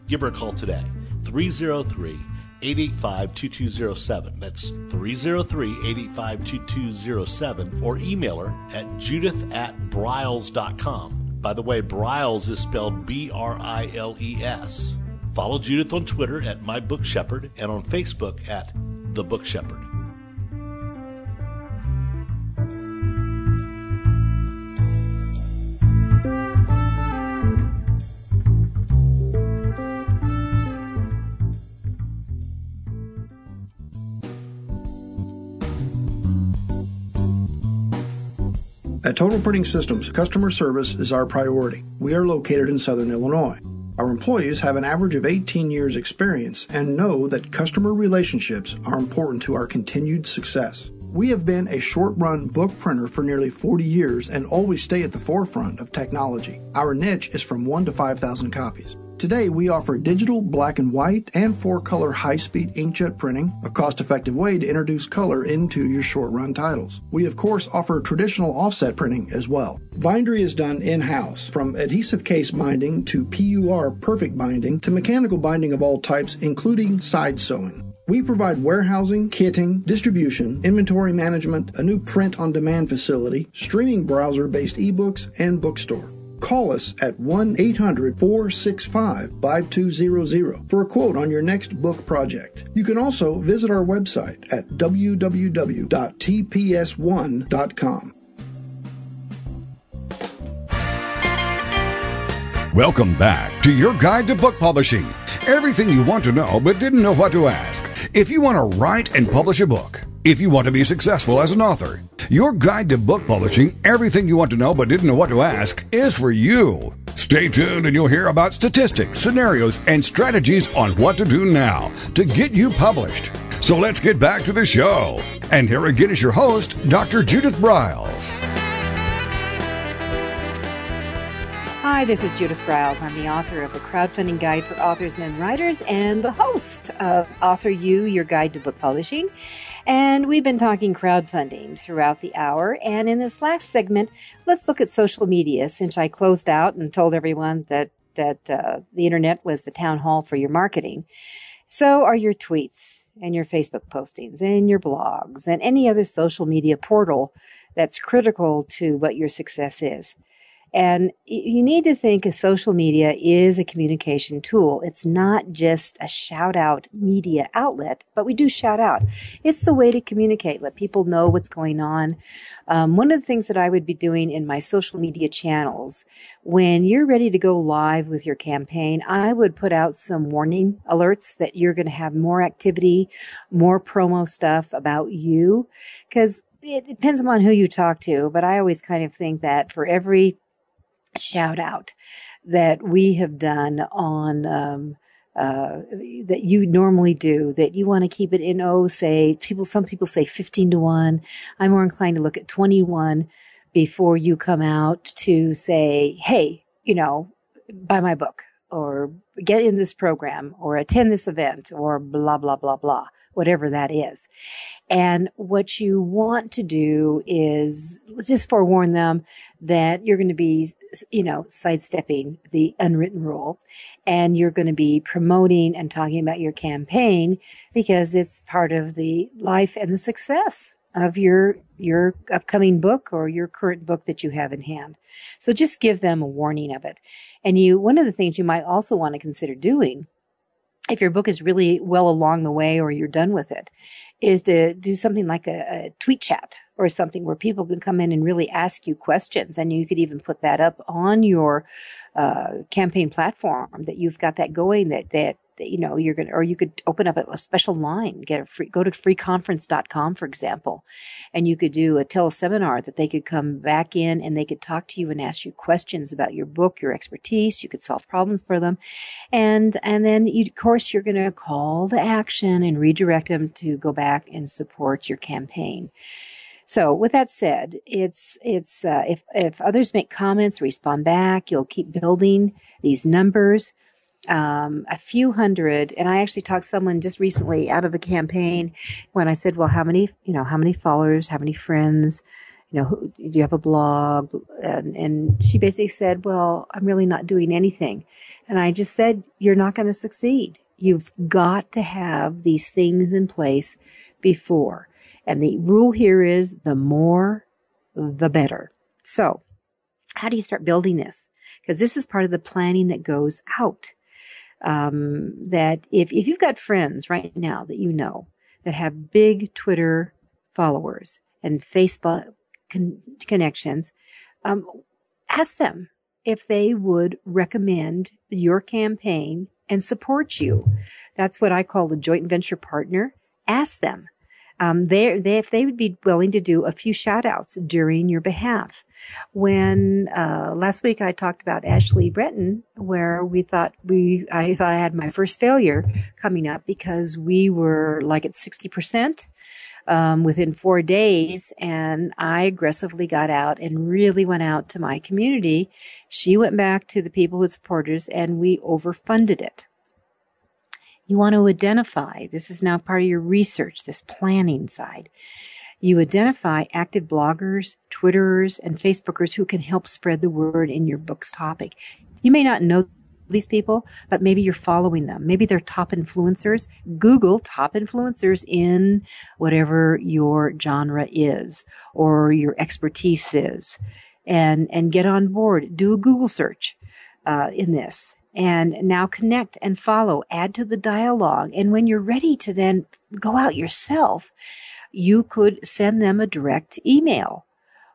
Speaker 5: Give her a call today, 303-885-2207. That's 303-885-2207, or email her at judith@briles.com. By the way, Briles is spelled B-R-I-L-E-S. Follow Judith on Twitter at My Book Shepherd and on Facebook at The Book Shepherd.
Speaker 7: At Total Printing Systems, customer service is our priority. We are located in Southern Illinois. Our employees have an average of 18 years experience and know that customer relationships are important to our continued success. We have been a short-run book printer for nearly 40 years and always stay at the forefront of technology. Our niche is from 1 to 5,000 copies. Today, we offer digital, black and white, and 4-color high-speed inkjet printing, a cost-effective way to introduce color into your short-run titles. We, of course, offer traditional offset printing as well. Bindery is done in-house, from adhesive case binding to PUR perfect binding to mechanical binding of all types, including side sewing. We provide warehousing, kitting, distribution, inventory management, a new print-on-demand facility, streaming browser-based ebooks, and bookstore. Call us at 1-800-465-5200 for a quote on your next book project. You can also visit our website at www.tps1.com.
Speaker 1: Welcome back to your guide to book publishing. Everything you want to know but didn't know what to ask. If you want to write and publish a book, if you want to be successful as an author, your guide to book publishing, everything you want to know but didn't know what to ask, is for you. Stay tuned and you'll hear about statistics, scenarios, and strategies on what to do now to get you published. So let's get back to the show. And here again is your host, Dr. Judith Briles.
Speaker 2: Hi, Hi, this is Judith Briles. I'm the author of the Crowdfunding Guide for Authors and Writers and the host of AuthorU-Your Guide to Book Publishing. And we've been talking crowdfunding throughout the hour. And in this last segment, let's look at social media, since I closed out and told everyone that the internet was the town hall for your marketing. So are your tweets and your Facebook postings and your blogs and any other social media portal that's critical to what your success is. And you need to think of social media is a communication tool. It's not just a shout-out media outlet, but we do shout out. It's the way to communicate, let people know what's going on. One of the things that I would be doing in my social media channels, when you're ready to go live with your campaign, I would put out some warning alerts that you're going to have more activity, more promo stuff about you, because it depends upon who you talk to. But I always kind of think that for every shout out that we have done on that you normally do, that you want to keep it in, some people say 15-1. I'm more inclined to look at 20-1 before you come out to say, hey, buy my book or get in this program or attend this event or blah, blah, blah, blah, whatever that is. And what you want to do is just forewarn them that you're going to be, sidestepping the unwritten rule, and you're going to be promoting and talking about your campaign because it's part of the life and the success of your upcoming book or your current book that you have in hand. So just give them a warning of it. And one of the things you might also want to consider doing, if your book is really well along the way or you're done with it, is to do something like a tweet chat or something where people can come in and really ask you questions. And you could even put that up on your campaign platform, that you've got that going, that you're going to, or you could open up a special line, go to freeconference.com, for example, and you could do a teleseminar that they could come back in and they could talk to you and ask you questions about your book, your expertise. You could solve problems for them. And then of course you're going to call to action and redirect them to go back and support your campaign. So with that said, if others make comments, respond back, you'll keep building these numbers. A few hundred, and I actually talked to someone just recently out of a campaign when I said, well, how many followers, how many friends, do you have a blog? And she basically said, well, I'm really not doing anything. And I just said, you're not going to succeed. You've got to have these things in place before. And the rule here is the more, the better. So how do you start building this? Because this is part of the planning that goes out. That if you've got friends right now that that have big Twitter followers and Facebook connections, ask them if they would recommend your campaign and support you. That's what I call a joint venture partner. Ask them. If they would be willing to do a few shout outs during your behalf. When last week I talked about Ashley Breton, where I thought I had my first failure coming up because we were like at 60% within 4 days, and I aggressively got out and really went out to my community. She went back to the people who supporters, and we overfunded it. You want to identify, this is now part of your research, this planning side. You identify active bloggers, Twitterers, and Facebookers who can help spread the word in your book's topic. You may not know these people, but maybe you're following them. Maybe they're top influencers. Google top influencers in whatever your genre is or your expertise is, and get on board. Do a Google search in this. And now connect and follow, add to the dialogue. And when you're ready to then go out yourself, you could send them a direct email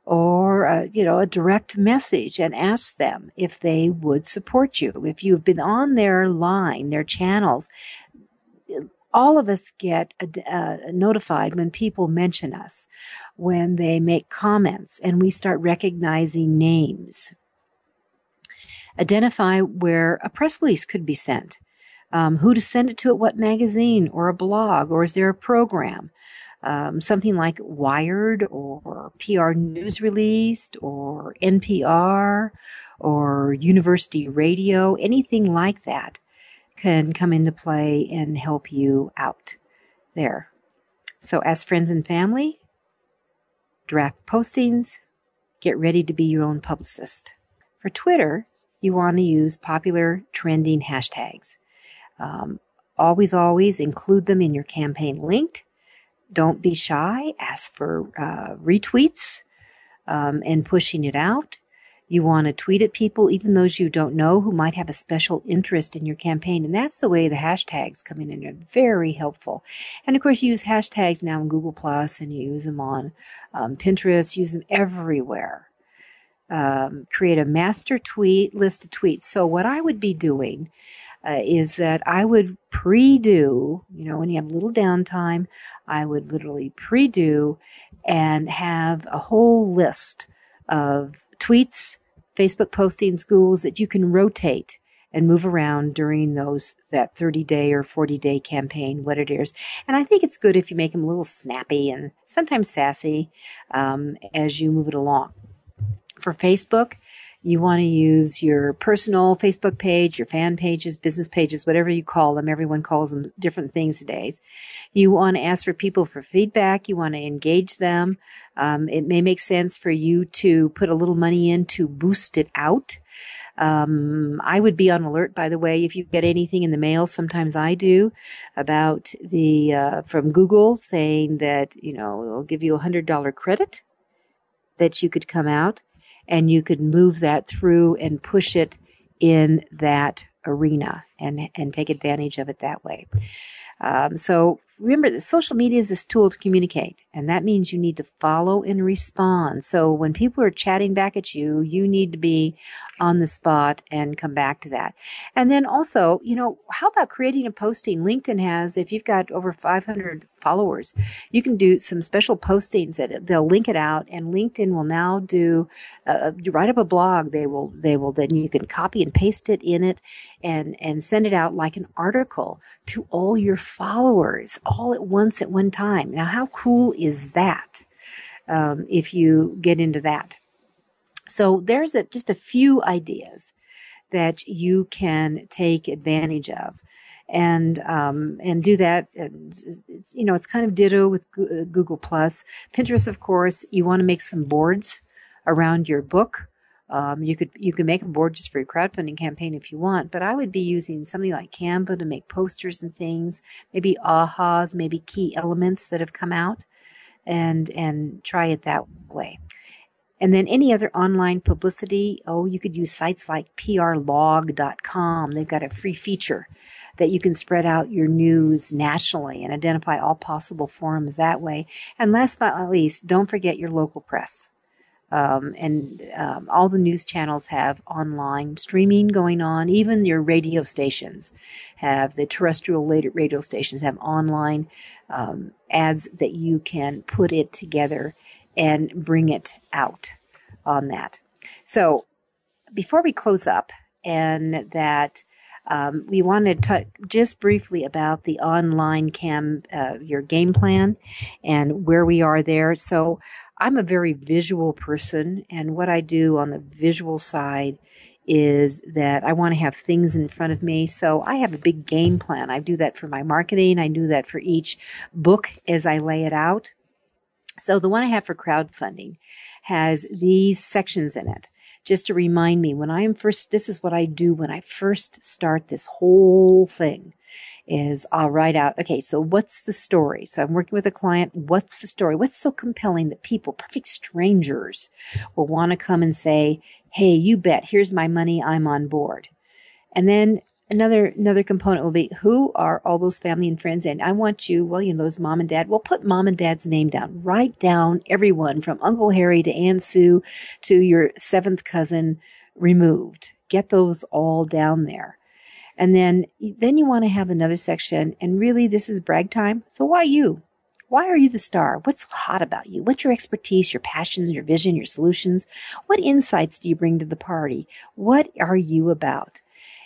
Speaker 2: or, a direct message and ask them if they would support you. If you've been on their line, their channels, all of us get notified when people mention us, when they make comments, and we start recognizing names. Identify where a press release could be sent, who to send it to at what magazine or a blog, or is there a program? something like Wired or PR News Released or NPR or University Radio, anything like that can come into play and help you out there. So as friends and family, draft postings, get ready to be your own publicist. For Twitter, you want to use popular trending hashtags. Always include them in your campaign linked. Don't be shy. Ask for retweets and pushing it out. You want to tweet at people, even those you don't know, who might have a special interest in your campaign. And that's the way the hashtags come in, and they're very helpful. And of course, you use hashtags now in Google Plus, and you use them on Pinterest, use them everywhere. Create a master tweet list of tweets. So what I would be doing is that I would pre-do, when you have a little downtime, I would literally pre-do and have a whole list of tweets, Facebook postings, Googles that you can rotate and move around during that 30-day or 40-day campaign, what it is. And I think it's good if you make them a little snappy and sometimes sassy as you move it along. For Facebook, you want to use your personal Facebook page, your fan pages, business pages, whatever you call them. Everyone calls them different things today. You want to ask for people for feedback. You want to engage them. It may make sense for you to put a little money in to boost it out. I would be on alert, by the way, if you get anything in the mail. Sometimes I do, about from Google saying that, it'll give you $100 credit that you could come out. And you could move that through and push it in that arena and take advantage of it that way. So remember that social media is this tool to communicate, and that means you need to follow and respond. So when people are chatting back at you, you need to be on the spot and come back to that. And then also, how about creating a posting? LinkedIn has, if you've got over 500 followers, you can do some special postings that they'll link it out, and LinkedIn will now do, write up a blog. They will then you can copy and paste it in it and send it out like an article to all your followers all at once at one time. Now, how cool is that if you get into that? So there's just a few ideas that you can take advantage of. And do that. It's kind of ditto with Google Plus. Pinterest, of course, you want to make some boards around your book. You can make a board just for your crowdfunding campaign if you want, but I would be using something like Canva to make posters and things, maybe ahas, maybe key elements that have come out, and try it that way. And then any other online publicity, you could use sites like prlog.com. They've got a free feature that you can spread out your news nationally and identify all possible forums that way. And last but not least, don't forget your local press. All the news channels have online streaming going on. Even your radio stations the terrestrial radio stations have online ads that you can put it together and bring it out on that. So before we close up, and that we want to talk just briefly about the online your game plan and where we are there. So I'm a very visual person, and what I do on the visual side is that I want to have things in front of me. So I have a big game plan. I do that for my marketing. I do that for each book as I lay it out. So the one I have for crowdfunding has these sections in it. Just to remind me, this is what I do when I first start this whole thing, is I'll write out, okay, so what's the story? So I'm working with a client. What's the story? What's so compelling that people, perfect strangers, will want to come and say, hey, you bet, here's my money, I'm on board. And then another component will be, who are all those family and friends? And I want you, those mom and dad. Well, put mom and dad's name down. Write down everyone from Uncle Harry to Aunt Sue to your seventh cousin removed. Get those all down there. And then you want to have another section, and really this is brag time. So why you? Why are you the star? What's so hot about you? What's your expertise, your passions, your vision, your solutions? What insights do you bring to the party? What are you about?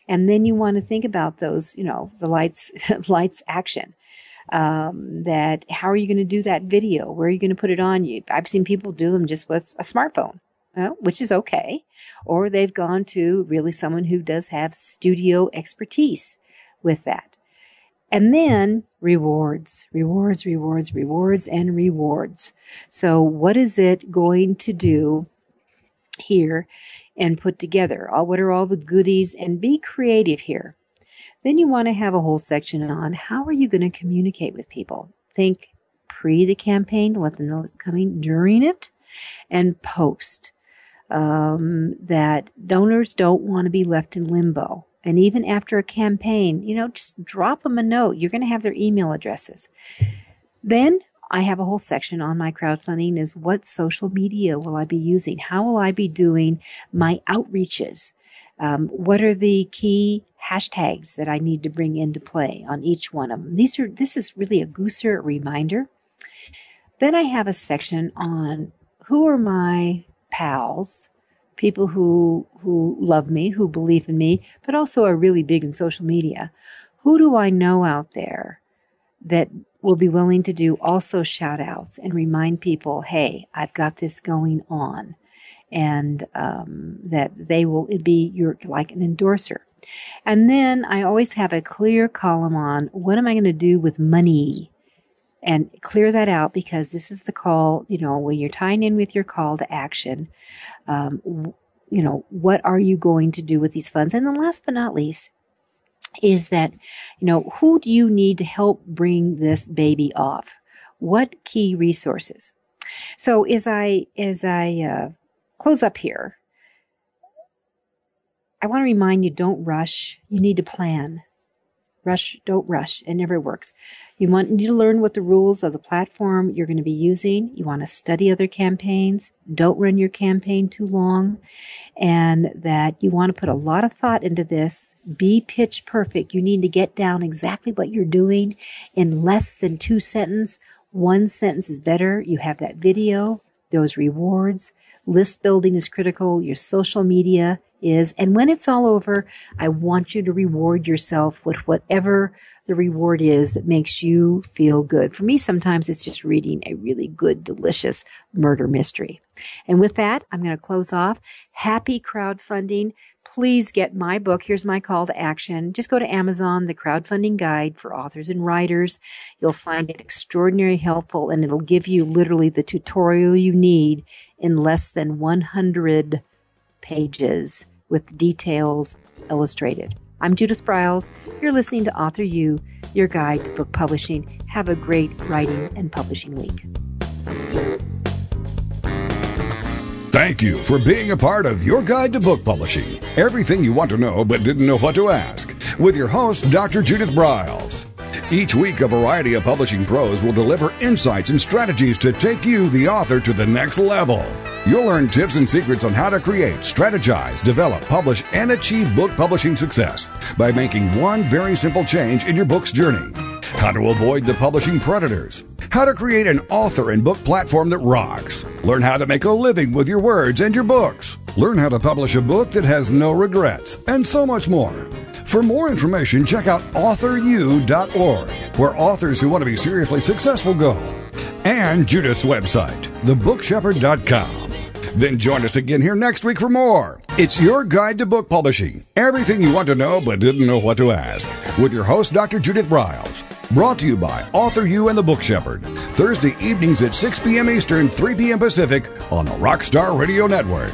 Speaker 2: And then you want to think about those, the lights action. That how are you going to do that video? Where are you going to put it on? I've seen people do them just with a smartphone, which is okay. Or they've gone to really someone who does have studio expertise with that. And then rewards. So what is it going to do here and put together? What are all the goodies? And be creative here. Then you want to have a whole section on how are you going to communicate with people. Think pre the campaign to let them know it's coming, during it, and post. That donors don't want to be left in limbo. And even after a campaign, just drop them a note. You're going to have their email addresses. Then I have a whole section on my crowdfunding is what social media will I be using? How will I be doing my outreaches? What are the key hashtags that I need to bring into play on each one of them? This is really a gooser reminder. Then I have a section on who are my pals, people who love me, who believe in me, but also are really big in social media. Who do I know out there that will be willing to do also shout outs and remind people, hey, I've got this going on, and that they will be like an endorser. And then I always have a clear column on what am I going to do with money, and clear that out, because this is the call, when you're tying in with your call to action, what are you going to do with these funds? And then last but not least is that, who do you need to help bring this baby off? What key resources? So as I close up here, I want to remind you, don't rush. You need to plan. Don't rush. It never works. You need to learn what the rules of the platform you're going to be using. You want to study other campaigns. Don't run your campaign too long. And that you want to put a lot of thought into this. Be pitch perfect. You need to get down exactly what you're doing in less than 2 sentences. 1 sentence is better. You have that video, those rewards. List building is critical. Your social media is. And when it's all over, I want you to reward yourself with whatever the reward is that makes you feel good. For me, sometimes it's just reading a really good, delicious murder mystery. And with that, I'm going to close off. Happy crowdfunding. Please get my book. Here's my call to action. Just go to Amazon, the crowdfunding guide for authors and writers. You'll find it extraordinarily helpful, and it'll give you literally the tutorial you need in less than 100 pages with details illustrated. I'm Judith Briles. You're listening to AuthorU, your guide to book publishing. Have a great writing and publishing week.
Speaker 1: Thank you for being a part of Your Guide to Book Publishing. Everything you want to know but didn't know what to ask. With your host, Dr. Judith Briles. Each week, a variety of publishing pros will deliver insights and strategies to take you, the author, to the next level. You'll learn tips and secrets on how to create, strategize, develop, publish, and achieve book publishing success by making one very simple change in your book's journey. How to avoid the publishing predators. How to create an author and book platform that rocks. Learn how to make a living with your words and your books. Learn how to publish a book that has no regrets, and so much more. For more information, check out AuthorU.org, where authors who want to be seriously successful go. And Judith's website, thebookshepherd.com. Then join us again here next week for more. It's Your Guide to Book Publishing. Everything you want to know but didn't know what to ask. With your host, Dr. Judith Briles. Brought to you by AuthorU and the Book Shepherd. Thursday evenings at 6 p.m. Eastern, 3 p.m. Pacific on the Rockstar Radio Network.